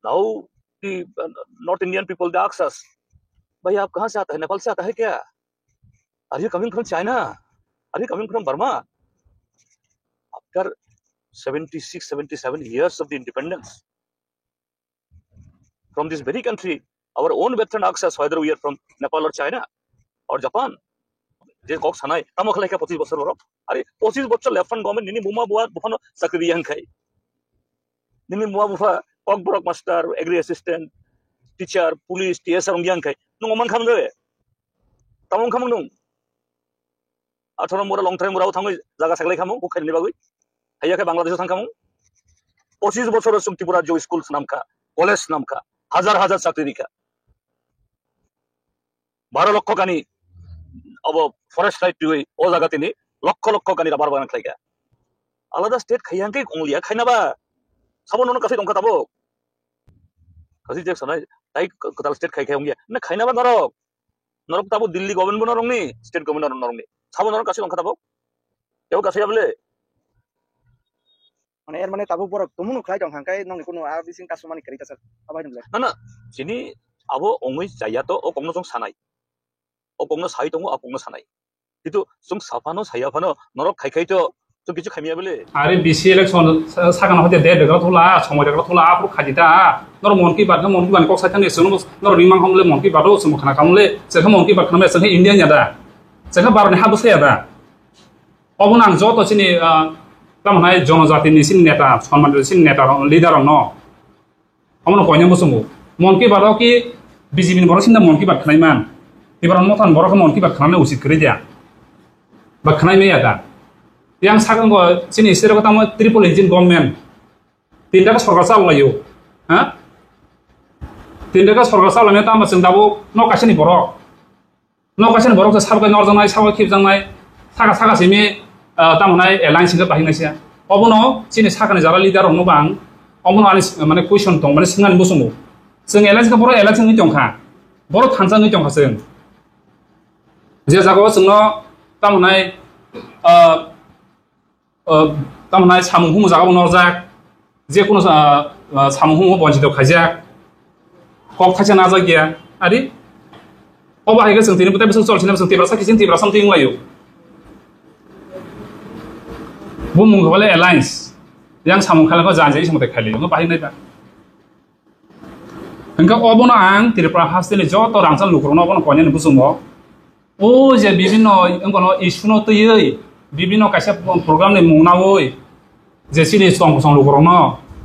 Now the North Indian people, they ask us, भाई आप कहाँ से आता है? नेपाल से आता है क्या? Are you coming from China? Are you coming from Burma? After 76, 77 years of the independence from this very country, our own veteran asks us whether we are from Nepal or China or Japan. যে cock সানাই তামক লেখা 25 বছর বড় আরে 25 বছর lieutenant government নিনি বুমা বুয়া বুফানো চাকরি young খাই নিনি বুয়া বুফা Kokborok master agri assistant teacher police TS R ইয়াং খাই নং মান খাম দে তামং খাম নং 18 মোরা লং টাইম মোরাও থাঙ্গই জায়গা সাগলাই খামু কো খাইনি বাগৈ হাইয়াকে বাংলাদেশে থাং খামু 25 বছর ত্রিপুরা যে স্কুল নামকা কলেজ নামকা হাজার হাজার চাকরি দিকা 12 লক্ষ কানি अब फरेस्ट राइट हुई ओ जगह तिनी लक्ष लक्ष कानी रबार बागान खाइगा आलादा स्टेट खाइयांके अंगलिया खाइनाबा साबो नन कासे दंखा ताबो कासे जे सनाय ताई कताल स्टेट खाइ खाइ अंगिया ना खाइनाबा नरक नरक ताबो दिल्ली गवर्नमेंट बना रंगनि स्टेट गवर्नमेंट नरंगनि साबो नन कासे दंखा ताबो केउ कासे आबले माने एर माने ताबो बरक तुमुनु खाइ दं हांकाय नंनि कुनु आ बिसिं कासुमानि करि कासा आबाय नंले ना जिनि आबो अंगै जाया तो ओ कमनो जों सानाय ओ कमनो साइ दङ आ कमनो सानाय किन्तु जों साफानो सायाफानो नरक खाइखाइतो जों किछु खाइमिया बेले आरे बिसि इलेक्शन सागाना हते दे देग्रा थला समय देग्रा थला आपु खाजिता नर मन की बात को साथानि सुनु नर रिमां हमले मन की बात सुमु खाना कामले सेखा मन की बात खाना सेखा इंडियन यादा सेखा भारतनि हाबसे यादा अबुनां जतो सिनि तामनाय जनजातिनि सिन नेता सम्मान सिन नेता लिडार न हमन कोइना बसुमु मन की बात कि बीजेपी नि बरसिन मन की बात खानायमान तिबारन मथान बरख मन की बात खानाय उचित करि दिया बाखनाय मे यादा yang sagang go sini isiro kata mo triple engine government tinda ka sarkar sallayo ha tinda ka sarkar sallame ta ma singdabo no kasini borok sa sabga norjanai sabga khibjangnai saga simi tamonai alliance ga bahinai sia obono sini sagani jara leader no bang obono ani mane question tong mane singani bosumu sing alliance ka boro alliance ni tongkha boro thanjang ni tongkha sing je jago singno tamonai तामनाय सामुहुमु जागाबो नरजाक जे कोनो सामुहुमु बन्जित खाइजाक कब खाइजा नाजा गया आरि अब आइगा जों तिनि बुताय बोसोर चलसिना जों तिब्रा साखिसिन तिब्रा समथिं लायो बुमुं गले एलायन्स yang सामु खालाखौ जानजाय समते खाइलियो न बाहायनाय दा अंका अबनो आं तिब्रा हास्तेनि जतो रांसान लुखरनो अबनो कोनेन बुसुमो ओ जे बिभिन्न अंगनो इशुनो तयै বিভিন্ন কাইসা প্রোগ্রাম নে মুনাওই যে সিনি সং লুকরন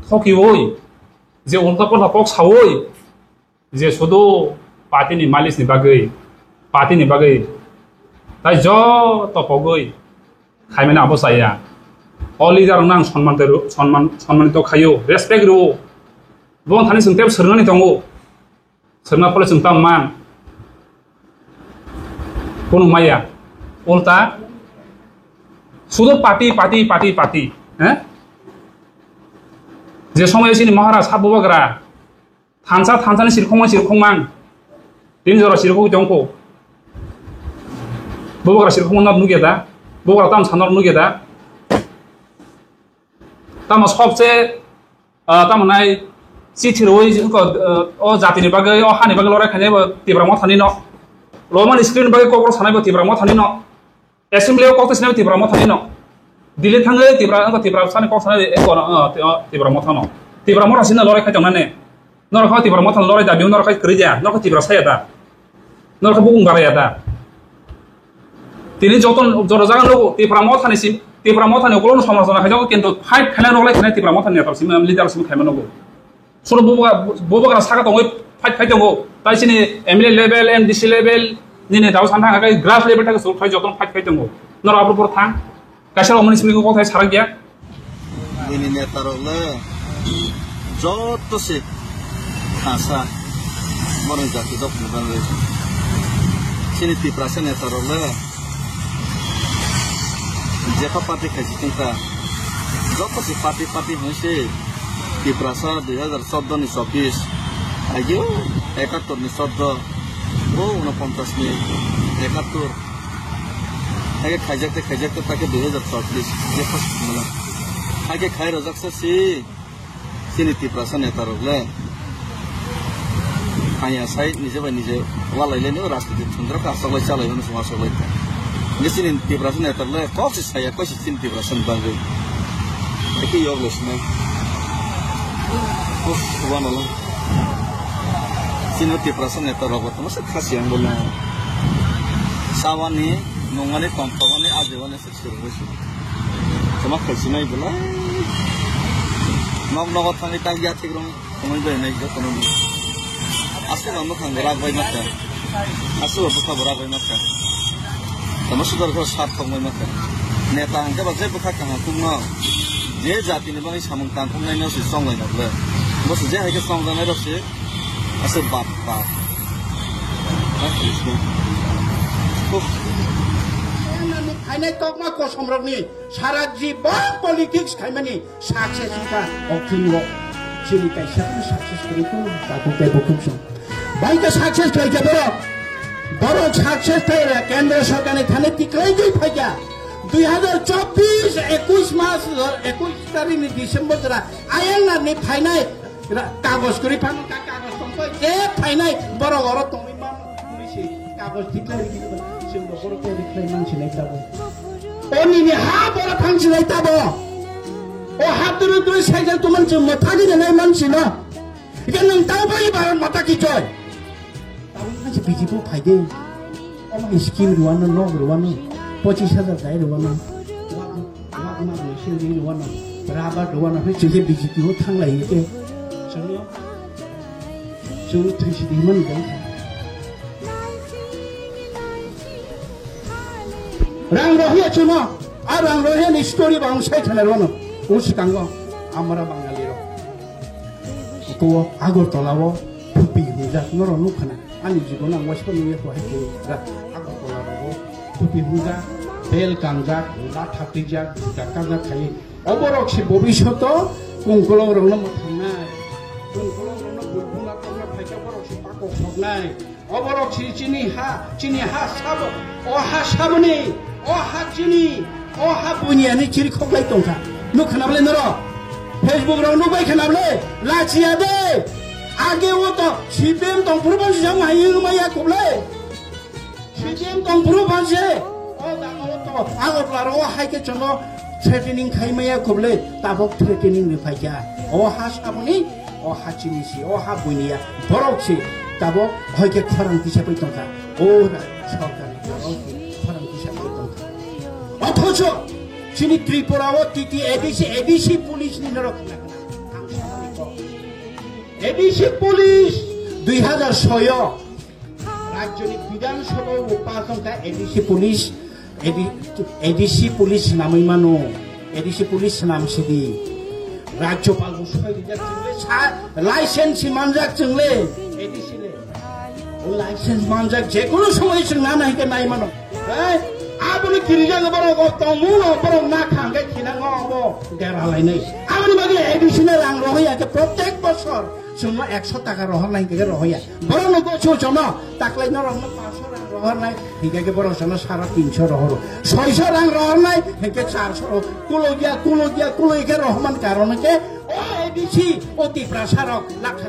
থকিওই যে উল্টা কথা কক সাওই যে শুধু পার্টিনি মালিসনি বাগৈ তাই যত পগৈ খাইমেনা অবসায়া অল লিডার নাং সম্মানিত খাইও রেসপেক্ট রো বন থানি সংতেব सरनानि दङ सरना फले सं मान কোন মায়া उल्टा শুধু পার্টি হ্যাঁ যে সময় সিনি মহারাজ হাববগরা থানসানি সিরখমান তিন জরা সিরখো দংখো ববগরা সিরখমান নুগেদা ববগরা তাম সানর নুগেদা তাম সবচেয়ে তামনাই চিঠিরই ও জাতিনি বাগৈ ও হানি বাগৈ লড়াই খাইনাय তিব্রা মথানি ন রমান স্ক্রিন বাগৈ ককর সানাय তিব্রা মথানি ন Assembly ko tasna tibra mothani no dile thangai tibra sani ko sani ko tibra mothano tibra mora sina lore kha jamane nor kha tibra mothan lore da biu nor kha krija nor kha tibra saya da nor kha bung gara ya da tini joton joro jaga logo tibra mothani okolo samasana kha jago kintu fight khela nolai khana tibra mothani ya tarsim leader sim khaima nogo solo bobo gara saga tongoi fight khai tongo tai sini MLA level and DC level Nini tahu santai agak graph level tak sul khai jotong fight tenggo nor abro por thang kasar omani simi ko thai sarak dia ini netarole joto se asa moron jati dok bukan le sini tiprasa netarole jepa parti kaji tingka joto se parti hose tiprasa 2014 ni 24 ayo 71 ni 14 Oh, 49 menit. 71. Agar khajak te takke 2034. Ye pas mana. Agar khai rajak se sini tiprasa netarole. hanya saya nije by nije walai le ne rasti chundra ka saglai chalai hono sama saglai ngesinin preparation etarle kok si saya kok sin preparation bangai iki yogles ne oh subhanallah sin preparation etar robot masa khas yang bola sawani nongane kompone ajewane sesuatu sama khasina bola nog thani tang ya thigrong komai bai nai kono ni asu namu khang rak bai mata asu bukha bora bai mata sama sudar ko sat thong bai mata neta hangka ba jai bukha kang kum no je jati ni bangi samung tang kum nai no si song lai na le mo se je hai ke song nai ro se asu bap pa খাইনাই কক মা কসমরকনি সারা জীবন politics খাইমানি success কা অখিনও চিনি কাইসা success করি তো তাকু কে বকুমছ বাইকা success কইছে বড় সাকসেস তাইরা কেন্দ্র সরকারে থানে টিকলাই গই ফাইকা 2024 21 মাস 21 তারিখ ডিসেম্বর দ্বারা আইএনআ নি ফাইনাই কাগজ করি ফানো কাগজ তংকই যে ফাইনাই বড় বড় তুমি মান পুলিশে কাগজ টিকলাই দিবা जों न'खरखौ रिफ्राय मानसिनाय ताबो अनिनि हा बरा फांसिनाय ताबो अ हा दुरु दुरु साइकेल तुमन जों मथानि देनाय मानसिना इके नों तावबाय बार मथा कि जय ताबो मानसि बिजिबो फायदे अमानि स्किम रुवानो न रुवानो 25000 दाय रुवानो वा मा नोंसि रुवानो राबा रुवानो फै जों बिजितिखौ थांलायो के जों थैसिदिमोन दं Rang rohia cuma, rang rohia ni story bang saya cina rono, usi kanggo, amara bangali ro. Ko agor tolawo, pupi huja, noro nukana, ani jigo nang waspo ni ko heke, agor tolawo, pupi huja, bel kangjak, la thapijak, kangjak khai. Oborok si bobishoto, kungkolong rono mutanai, kungkolong rono bulbunga kamra phaika borok si pakok sognai. Oborok si cini ha sabo, oha sabni. ओहा चिनी ओहा बुनियानि चिरि खगलाय दंखा नु खोनाबले नरो Facebook Rao नुबाय खोनाबले लाचिया दे आगे वो तो सीपीएम दंपुर बांसि जां हायो माया खबले सीपीएम दंपुर बांसि ओ दानो तो आगो लारो हायके चनो थ्रेटेनिंग खायमाया खबले ताबक थ्रेटेनिं नि फायजा ओहा साबनि ओहा चिनिसि ओहा बुनिया बरौसि ताबक हयके खरां हिसाबै दंखा ओ सरकारनि অথচ চিনি ত্রিপুরাও টিটি এডিসি পুলিশ নিরক্ষণ এডিসি পুলিশ 2006 রাজ্যনি বিধানসভা উপাসংখ্যা এডিসি পুলিশ নামই মানো এডিসি পুলিশ নাম সিদি রাজ্যপাল লাইসেন্স মানজাক जोंले এডিসি লাইসেন্স মানজাক যে কোনো সময় जोंना नायके नाय मानो आबुनि किरिजां बरो तमुनो बरो ना खांगे खिनांगो बो देरालायनाय आबुनि बागे एडिशनल रां रहोया के प्रत्येक बছর जोंनो 100 টাকা रहरनाय के रहोया बरो नको जोनो ताकलायनो रंनो 500 रां रहरनाय हिगे बरो जोनो 350 रहरो 600 रां रहरनाय हेके 400 कुलो के रहमान कारण के ओ एडिसी अति प्रसारक लाखा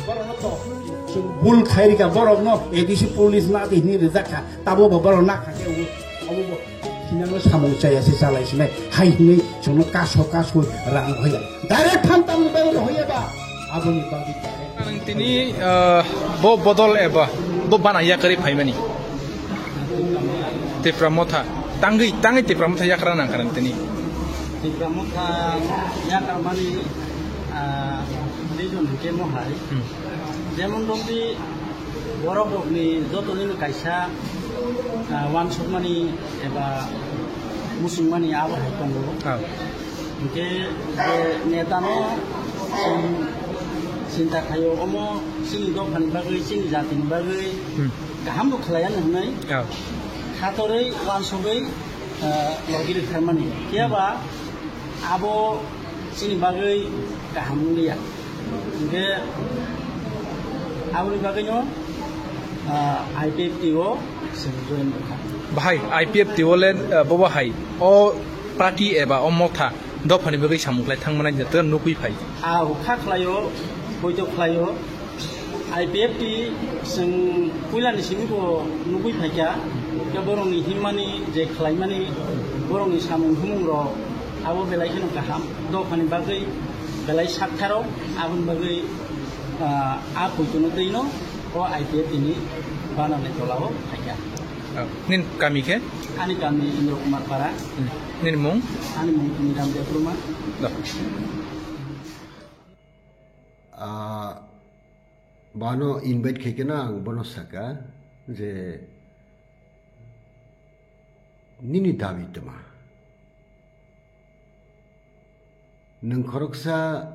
बरो नको बुल खायरिका बरक न एडिसि पुलिस ना दिनि रिजाखा ताबो बरो ना खाके अबो किनानो सामं चायासे चालायसिनाय हायनि जोंनो कासो रां होया डाइरेक्ट थामताम बाय होयाबा आबोनि बागि नों तिनि बो बदल एबा बो बानाया करि फाइमानि तेफ्रामथा तांगै तेफ्रामथा याकरा नां कारण तिनि तेफ्रामथा याका मानि दिजन हुके महाय যেমন দন্দি বরফনি যতদিন কাইসা ওয়ানসমানি এবা মুসলমানি আবহাওয়া দङ ओके नेतानो सिन्ता खायो अमो सिनि दखान बागै सिनि जातिनि बागै गाहामबो खालायानो होननाय खातरै वानसबै लगिरि खामानि केबा आबो सिनि बागै गाहाम लिया ओके आबोनि बागैनो आईपीएफटीओ जोइन भाई आईपीएफटीओ ले बबा हाय ओ पार्टी एबा अमथा दफानि बागै सामुखलाय थांमानाय जतो नुकुइ फाय आ हुखा खलायो बयतो खलायो IPF ti sing puilan singi bo nubui phaikya ke borongni himani je khlaimani borongni samung humung ro abo belai kheno kaham dokhani bagai belai sakharo abun bagai a puituno deino o IPF ini banane tolao phaikya nin kami ke ani kami Indro Kumar Para nin mung ani mung Midam Depruma bano invite kekena ang bono saka je nini dawi tama nang koroksa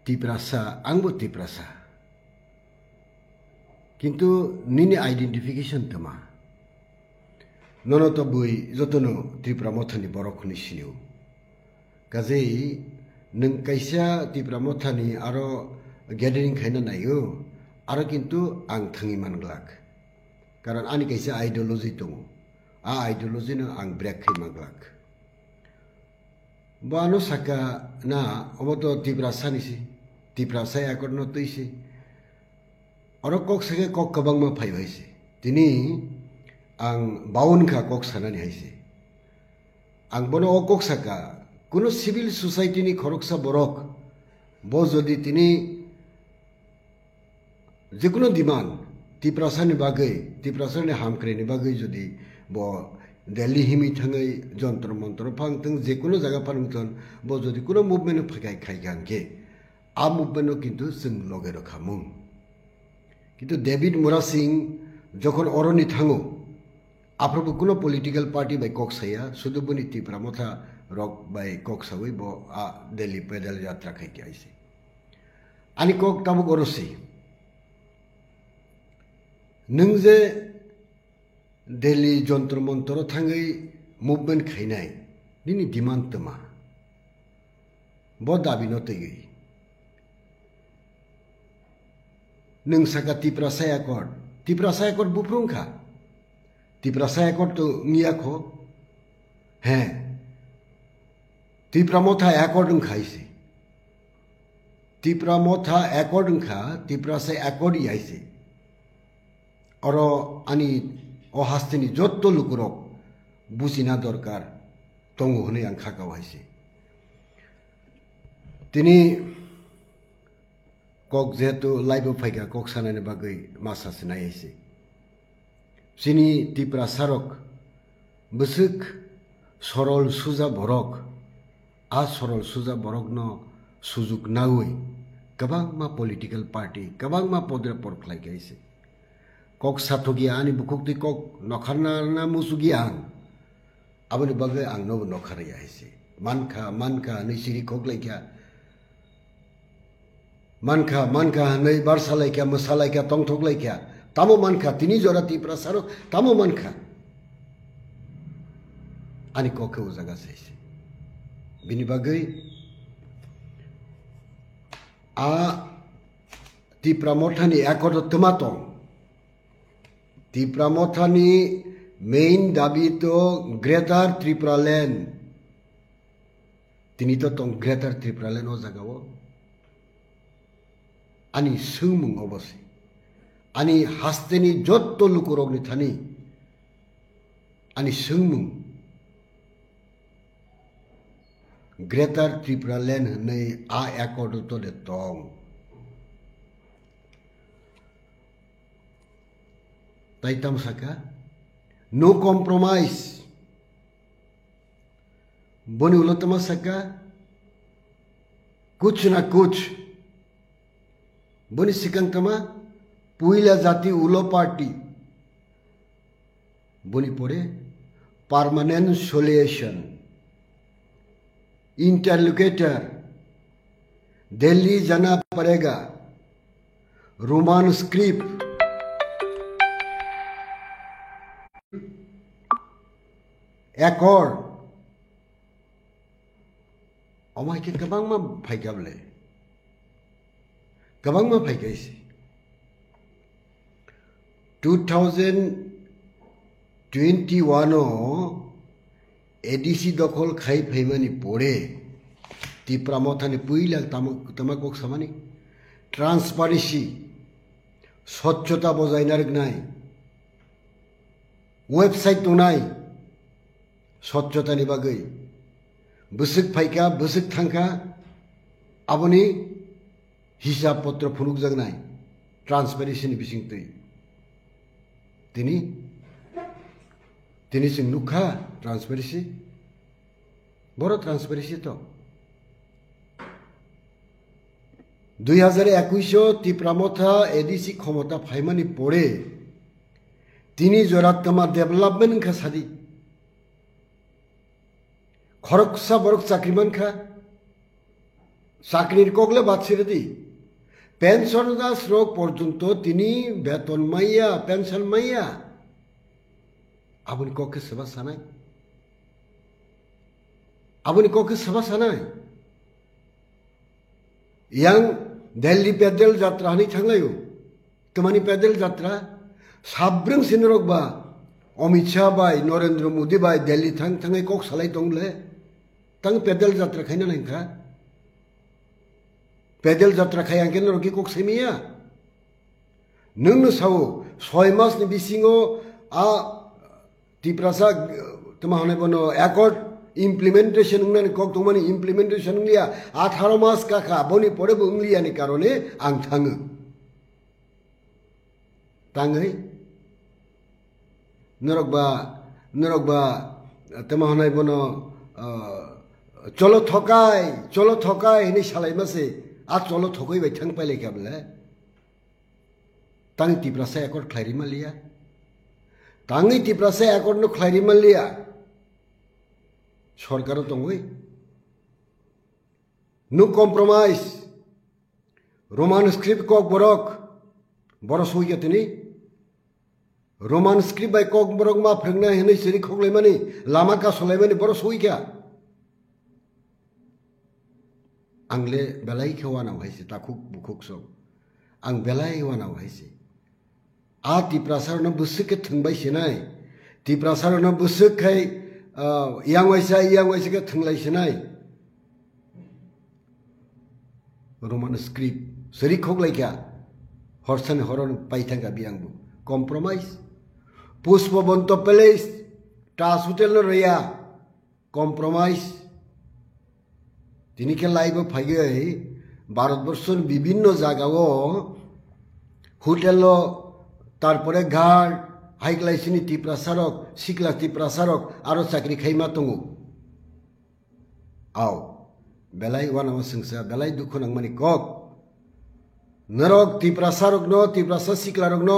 tiprasa angbo tiprasa kintu nini identification tama nono to bui jotono tripura mothani borokuni siniu kazei nang kaisa tripura mothani aro gathering khaina nayo aro kintu ang thangi manglak karon ani kaisa ideology tongo a ideology no ang break khai manglak bano saka na omoto tripura sanisi tripura saya korno toisi aro kok sage kok kabang ma phai hoise tini ang baun kha kok sanani haise ang bono o kok saka kuno civil society ni khoroksa borok bo jodi tini jekono demand tiprasani bagai tiprasani hamkreni bagai jodi bo Delhi himi thangai jontro montro phangtang jekono jaga phangton bo jodi kuno movement phakai khai gange a movement kintu sing loge rakhamung কিন্তু David মোরা সিং যখন অরণি থাঙ্গো আপ্রভু কোনো political party by কক্সাইয়া শুধু বনি ত্রিপুরা মথা rock by কক্সাউই ব আ দিল্লি পেদাল যাত্রা খাইতে আইছে আনি কক তাবু গরসি নং যে দিল্লি যন্ত্র মন্ত্র থাঙ্গই মুভমেন্ট খাইনাই নিনি ডিমান্ড তমা ব দাবি নতই nung saka Tripura Saya Accord buprung kha Tripura Saya Accord to ngiya kho he Tripura Motha Accord ng khaise Tripura Motha Accord ng kha Tripura Saya Accord yaise oro ani o hasteni jotto lukurok busina dorkar tongu hone ang khaka waise tini kok jetu laibo phaika kok sanane bagai masa sinaise sini Tripura sarok busuk sorol suja borok a sorol suja borok no sujuk naui kabang ma political party kabang ma podre por khlai gaise kok sathogi ani bukukti kok nokharna na musugi ang aboni bagai ang no nokhari aise manka nisiri kok laikya manka nei barsalai kya masalai kya tongthok lai kya tamo manka tini jora Tripura sarok tamo manka ani koke ujaga saise bini bagai a Tripura mothani accord tomatong Tripura mothani main dabi to Greater Tripura Land tini to tong Greater Tripura Land o jagao ani sumung obose ani hasteni jotto lukurogni thani ani sumung Greater Tripura Land nei a accord to de tong taitam saka no compromise boni ulotama saka kuch na kuch boni sikang tama puila jati ulo party boni pore permanent solution interlocutor Delhi जाना पड़ेगा Roman script accord omai ke kabang ma phaigable kabang ma phaigaisi 2021 o ADC dokol khai phaimani pore Tripura mothani puila tamakok samani ट्रांसपारेंसी स्वच्छता बजायना रखनाय website दंनाय स्वच्छतानि बागै बोसोक फायका बोसोक थांखा आबनि हिसाब पत्र फुनुक जागनाय transparency बिसिंतै दिनै जों नुखा transparency बर' ट्रांसपेरेंसी तो 2021 टिप्रामथा एडीसी क्षमता फाइमानि परे तिनी जरातमा डेवलपमेंट का सादी खरकसा बरक चाकरीमान खा चाकरीर कगले बादसिरदी पेंशन दा श्रक पर्यंत तिनी बेतन माइया पेंशन माइया आबुनि कके सेवा सानाय आबुनि कके सेवा सानाय yang Delhi pedal jatra ni thanglayo tumani pedal jatra sabrang sinrok ba Amit Shah bai Narendra Modi bai Delhi thangai kok salai tongle tang pedal jatra khaina nain kha pedal jatra khayang ken roki kok semia nung sao 6 mas ni bisingo a tiprasa tumahone bono accord implementation nungna kok tumani implementation nunglia 18 mas ka kha boni pore bunglia ni karone ang tangai norokba tumahone bono cholo thokai ni salai mase a cholo thokoi bai thang paile kabla tang tiprasa accord khlairi malia tangi tiprasa accord no khlairi malia सरकार दंगै no compromise Roman script कक बरक बर सौयतनि Roman script bye कक बरक मा फ्रेंगना हेनै सिरि खगलायमानि लामा का सलायमानि बर सौयका आंले बेलाय खेवानाव हायसे ताखुक बुखुक सौ आं बेलाय वानाव हायसे आ तिप्रासारनो बुसुके थंबाय सिनाय तिप्रासारनो बुसुखाय yang waisa ke thanglai sinai roman script seri khoglai kya horsan horon paithanga biangbu compromise pushpa bonto palace tas hotel no ria compromise tini ke laibo phaigai bharatborshor bibhinno jagao hotel lo tarpore ghat हाइक्लाइसिनी तिप्रासारक सिक्ला तिप्रासारक आरो चाकरी खाइमा तंगु आव बेलाय वानाव संसा बेलाय दुखु नांमानि कक नरक तिप्रासारक न तिप्रासा सिक्लारक न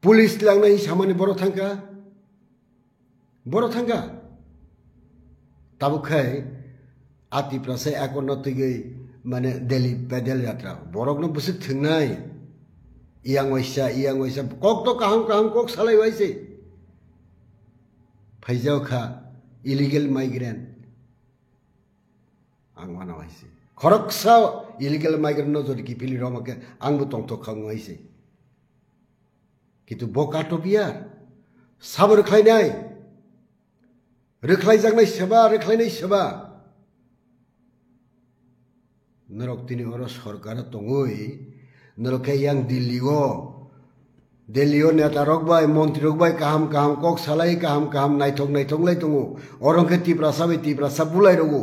पुलिस लांनाय सामानि बर थांगा ताबुखाय आ तिप्रासा एकन तैगै माने दिल्ली पेडेल यात्रा बरक न बुसुक थंनाय Yang waisa kok to kaham kok salai waise phaijau kha illegal migrant ang wana waise khoroksa illegal migrant no jodi ki pili romake ang bu tong to khang waise kitu boka to biar sabr khainai reklai jangnai seba norok tini oro sarkar tongoi नरके yang दिल्लीओ नेता रकबाय मंत्री रकबाय kaham kok salai kaham naithok lai tongo orongke tiprasa bulai rogo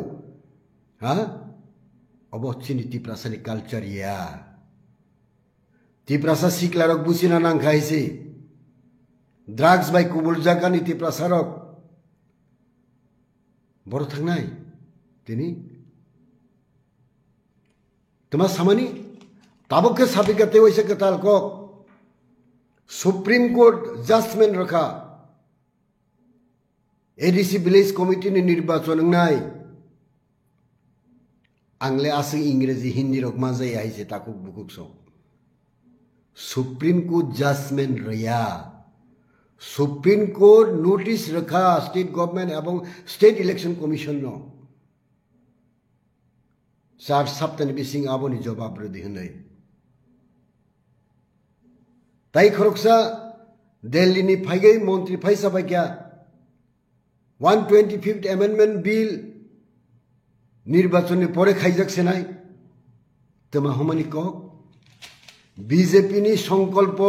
ha obo chini tiprasa ni culture ya tiprasa siklarok busina nang khaisi drugs by kubul jakani tiprasa rok bor thangnai tini tuma samani Tabuk के साबित करते हुए इसे कताल को supreme court judgement रखा ADC village committee ने निर्वाचन नाय आंगले आसे इंग्रेजी हिंदी रक माजाय आइसे ताकुक बुकुक सो सुप्रीम कोर्ट जजमेंट रया सुप्रीम कोर्ट नोटिस रखा स्टेट गवर्नमेंट एवं स्टेट इलेक्शन कमिशन नो 4 सप्ताहनि बिसिं आबोनि जवाब रदि होनाय ताई खरकसा दिल्ली नि फाइगै मंत्री फाइसा बाक्या 125th amendment bill निर्वाचन नि परे खाइजाक सेनाय তোমা হমানি কক বিজেপি ni সংকল্প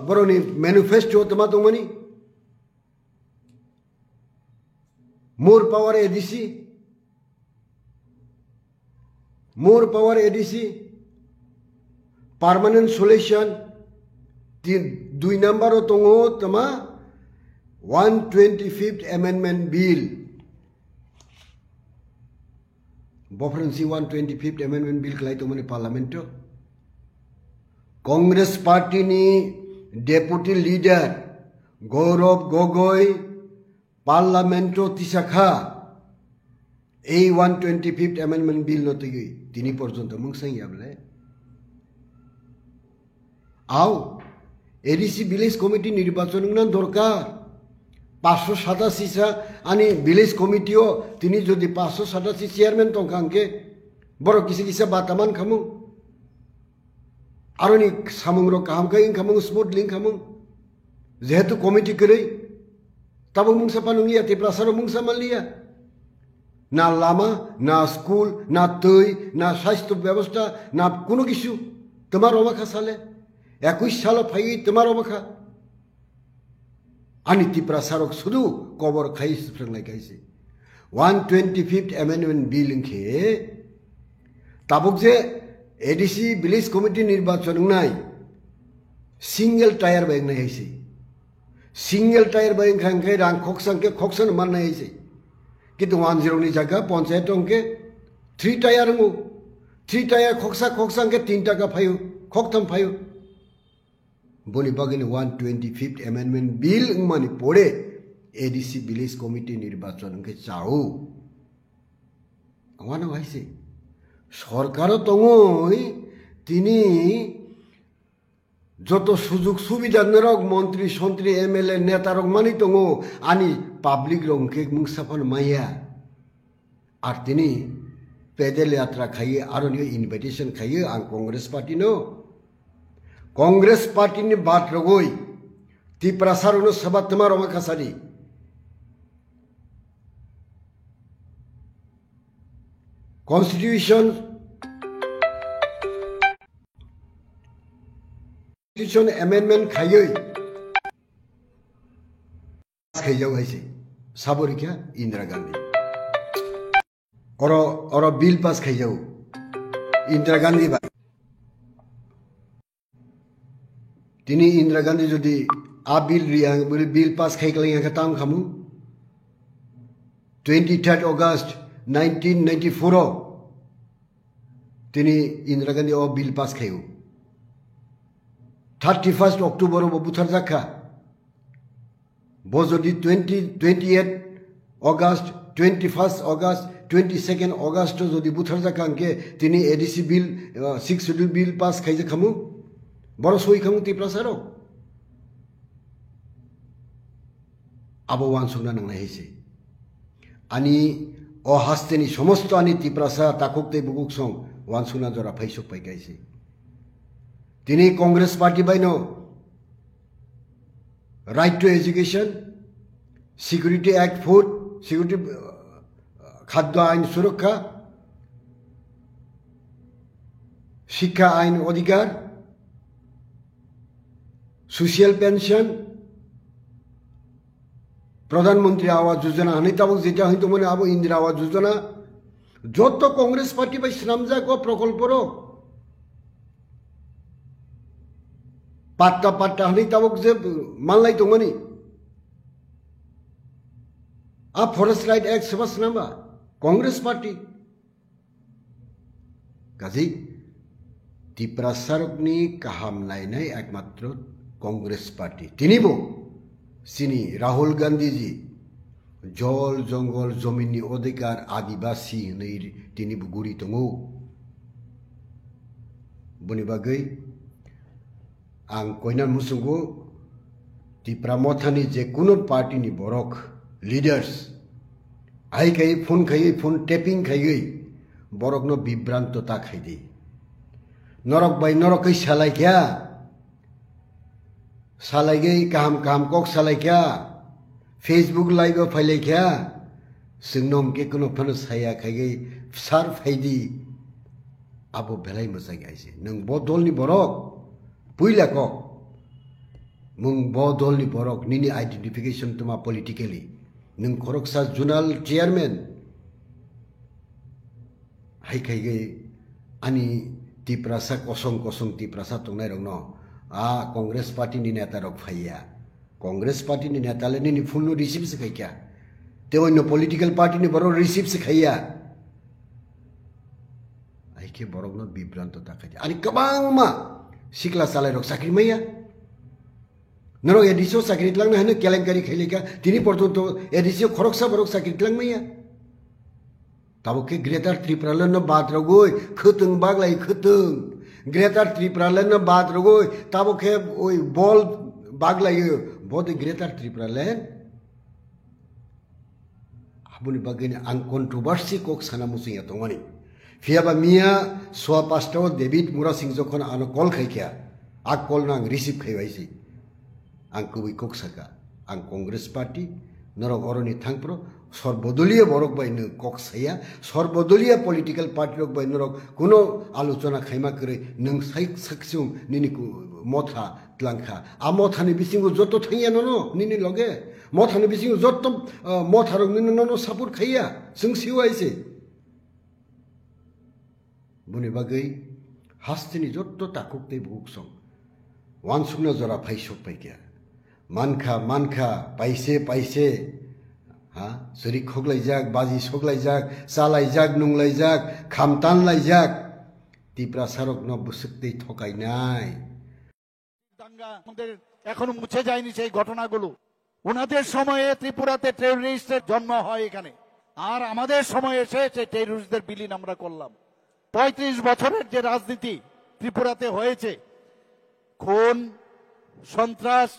বরনি ম্যানিফেস্টো তোমা দংমানি more power ADC permanent solution 2 number tongo tama 125th amendment bill bofrensi 125th amendment bill klai tomani parliament Congress party ni deputy leader Gaurav Gogoi Parlamento tisakha এই 125th amendment bill নতে তিনি পর্যন্ত মুংসাই আবলে আও ADC village committee নির্বাচন না দরকার 587 আনি village কমিটিও তিনি যদি 587 চেয়ারম্যান তংকাঙ্কে বড় কিছু কিছু বাতামান খামু আরনি সামুংর কামকাই খামু স্মুথলিং খামু যেহেতু কমিটি করে তাবো মুংসা পানুঙ্গিয়া তিপ্রাসার মুংসা মালিয়া না লামা না স্কুল না তৈ না স্বাস্থ্য ব্যবস্থা না কোনো কিছু তোমার অবাখা সালে 21 সাল ফাই তোমার অবাখা আনি তিপ্রাসারক শুধু কবর খাই সুফ্রংলাই গাইছে 125th amendment bill কে তাবুক যে এডিসি ভিলেজ কমিটি নির্বাচন নাই সিঙ্গেল টায়ার বাইক নাই হইছে সিঙ্গেল টায়ার বাইক খাঙ্কে রাং খকসান মান নাই হইছে কিন্তু 10 ni jaga পঞ্চায়েত অঙ্কে 3 টায়ার মু 3 টায়ার খকসাঙ্কে 3 টাকা ফাইও খকথাম ফাইও বনি বাগিনি 125th amendment bill মানে পড়ে এডিসি ভিলেজ কমিটি নির্বাচন কে চাও আমানো হইছে সরকারও তঙই তিনি যত সুযোগ সুবিধা নরক মন্ত্রী সন্ত্রী এমএলএ নেতারক মানি তঙ আনি পাবলিক রংকে মুংসাফন মাইয়া আর তিনি পেদেল যাত্রা খাইয়ে আর ইনভাইটেশন খাইয়ে আং কংগ্রেস পার্টি নি বাট রগই তিপ্রাসার সভা তোমার অমাখাসারি Constitution amendment খাইয়ে খাইজাও হইছে সাবরিকা ইন্দিরা গান্ধী और बिल पास खाइजाओ इंदिरा गांधी तिनी इंदिरा गांधी जदि आ बिल पास खाइगलाय ताम खामु 23 अगस्त 1994 तिनी इंदिरा गांधी ओ बिल पास खाइयो 31 अक्टोबर बुथार जाखा बजदि 28 अगस्त 21 अगस्त 22 अगस्त जदि बुथार जाखांके तिनी ADC bill 6 schedule bill pass खाइजे खामु बड़ सही खामु तिप्रासारो आबो वानसुना नांनाय हइसे आनी ओ हास्तेनि समस्त आनी तिप्रासा ताकुकते बुकुक सं वानसुना जरा फाइसक पाइगाइसे तिनी कांग्रेस पार्टी बाइनो right to education security act 4 security खाद्य आईन सुरक्षा शिक्षा आईन अधिकार सोशल पेंशन प्रधानमंत्री आवास योजना हनी तब जेटा हईतो मने आबो इंदिरा आवास योजना जत कांग्रेस पार्टी बाई स्नामजाक प्रकल्पर पाट्टा हनी तब जे मानलाई दंगनि आ फरेस्ट राइट एक्ट सेबा स्नामा कांग्रेस पार्टी गाजी तिप्रासारकनि काहाम नायनाय एकमात्र कांग्रेस पार्टी तिनिबो सिनी राहुल गांधी जी जल जंगल जमीननि अधिकार आदिवासी हनै तिनिबो गुरि दङ बुनि बागै आं कयना मुसुंगो तिप्रामथानि जेकुनु पार्टीनि बरक लीडर्स आई खाई फोन टेपिंग खाई बरक नो विभ्रांतता खाई नरक बाई नरक सालाय क्या सालाय गई काम कक सालाय क्या फेसबुक लाइव फैले क्या सिंगनम के कुनो फन साया खाई सार फाइदी abo belai masang aise nang bodol ni borok puila ko mung bodol ni borok nini identification tuma politically nang koroksa junal chairman hai kai ge ani tiprasa kosong tiprasa tungai rong no Congress party ni neta rok phaiya Congress party ni neta le ni full no receive se kai kya te no political party ni baro receive se khaiya ai ke borok no bibranto ta khai ani kabang ma sikla salai rok sakri maya noro edisio sakri tlang na hane kelengkari khailika tini porto edisio khoroksa borok sakri tlang maya tabo ke Greater Tripura no baat rogoi khutung baglai khutung Greater Tripura no baat rogoi tabo ke oi bol baglai bode Greater Tripura len abuni bagini ang controversy kok sana musing atongani fiaba mia swa pastor David Mura Singh jokhon ano call khaikya ak call nang receive khaiwaisi ang kubi kok saka ang Congress party norok oroni thangpro সর্বদলীয় বরক by cock সাইয়া সর্বদলীয় political party rock by নরক কোনো আলোচনা Khaimah করে নং psych সাকসুম নিনি মথা ত্লাংখা আ মথানি বিসিং যত Thaiya ননো নিনি লগে মথানি বিসিং যত মথা রক নিনি ননো সাপোর্ট খাইয়া जों সিওয়াইছে বনি বাগৈ হাস্তিনি যত তাকুকতে বুকসং ওয়ানসুনা জরা ফাইসক পাইয়া মানখা পাইছে Seri khoglai baji soglai salai nunglai khamtan lai tipra sarok no busukte thokai nai দাঙ্গা আমাদের এখনো মুছে যায়নি সেই ঘটনাগুলো ওনাদের সময়ে ত্রিপুরাতে টেররিস্টের জন্ম হয় এখানে আর আমাদের সময়ে এসে সেই টেররিস্টদের বিলীন আমরা করলাম 35 বছরের যে রাজনীতি ত্রিপুরাতে হয়েছে খুন সন্ত্রাস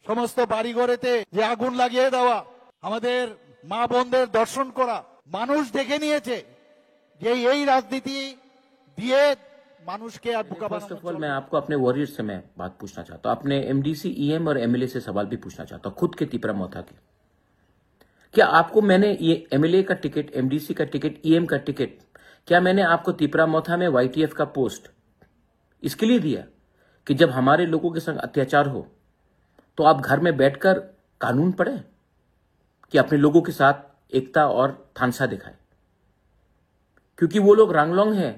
সমস্ত বাড়িঘরেতে যে আগুন লাগিয়ে দেওয়া আমাদের মা বোনদের দর্শন করা মানুষ দেখে নিয়েছে যে এই রাজনীতি দিয়ে মানুষকে আর বোকা বানানো। फर्स्ट ऑफ ऑल मैं आपको अपने वॉरियर्स से मैं बात पूछना चाहता हूं अपने एमडीसी ईएम और एमएलए से सवाल भी पूछना चाहता हूं खुद के तिपरा मोथा के क्या आपको मैंने ये एमएलए का टिकट एमडीसी का टिकट ईएम का टिकट क्या मैंने आपको तिपरा मोथा में वाईटीएफ का पोस्ट इसके लिए दिया कि जब हमारे लोगों के संग अत्याचार हो तो आप घर में बैठकर कानून पढ़े कि अपने लोगों के साथ एकता और थानसा दिखाए क्योंकि वो लोग रांगलोंग है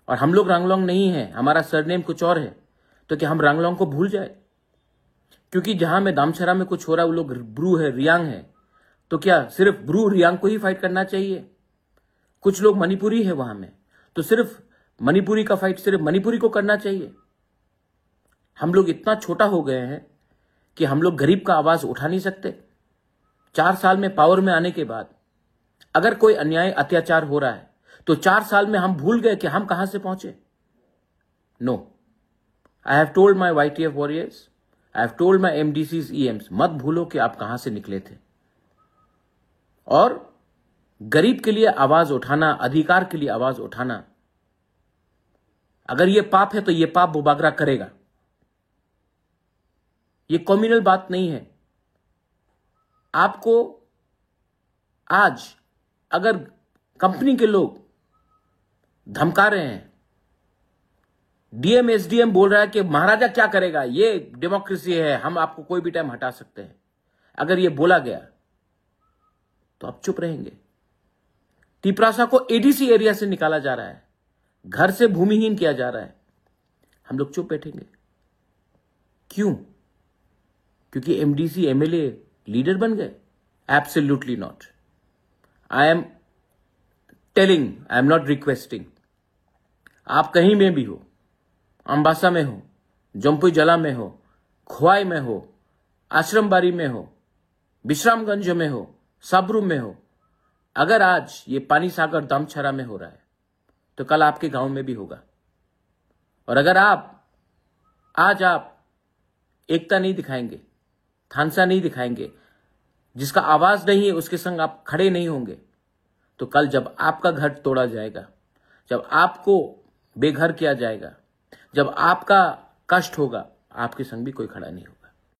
और हम लोग रांगलोंग नहीं है हमारा सरनेम कुछ और है तो क्या हम रांगलोंग को भूल जाए क्योंकि जहां में दामचरा में कुछ हो रहा है वो लोग ब्रू है रियांग है तो क्या सिर्फ ब्रू रियांग को ही फाइट करना चाहिए कुछ लोग मणिपुरी है वहां में तो सिर्फ मणिपुरी का फाइट सिर्फ मणिपुरी को करना चाहिए हम लोग इतना छोटा हो गए हैं कि हम लोग गरीब का आवाज उठा नहीं सकते 4 साल में पावर में आने के बाद अगर कोई अन्याय अत्याचार हो रहा है तो 4 साल में हम भूल गए कि हम कहां से पहुंचे no I have told my YTF warriors I have told my MDCs EMs मत भूलो कि आप कहां से निकले थे और गरीब के लिए आवाज उठाना अधिकार के लिए आवाज उठाना अगर ये पाप है तो ये पाप बुबागरा करेगा ये कम्युनल बात नहीं है आपको आज अगर कंपनी के लोग धमका रहे हैं डीएम एसडीएम बोल रहा है कि महाराजा क्या करेगा ये डेमोक्रेसी है हम आपको कोई भी टाइम हटा सकते हैं अगर ये बोला गया तो आप चुप रहेंगे तिपरासा को एडीसी एरिया से निकाला जा रहा है घर से भूमिहीन किया जा रहा है हम लोग चुप बैठेंगे क्यों क्योंकि एमडीसी एमएलए लीडर बन गए absolutely not I am telling I am not requesting आप कहीं में भी हो अंबासा में हो जम्पुई जला में हो खोवाई में हो आश्रमबारी में हो विश्रामगंज में हो साबरू में हो अगर आज ये पानी सागर दामचरा में हो रहा है तो कल आपके गांव में भी होगा और अगर आज आप एकता नहीं दिखाएंगे थानसा नहीं दिखाएंगे जिसका आवाज नहीं है उसके संग आप खड़े नहीं होंगे तो कल जब आपका घर तोड़ा जाएगा जब आपको बेघर किया जाएगा जब आपका कष्ट होगा आपके संग भी कोई खड़ा नहीं होगा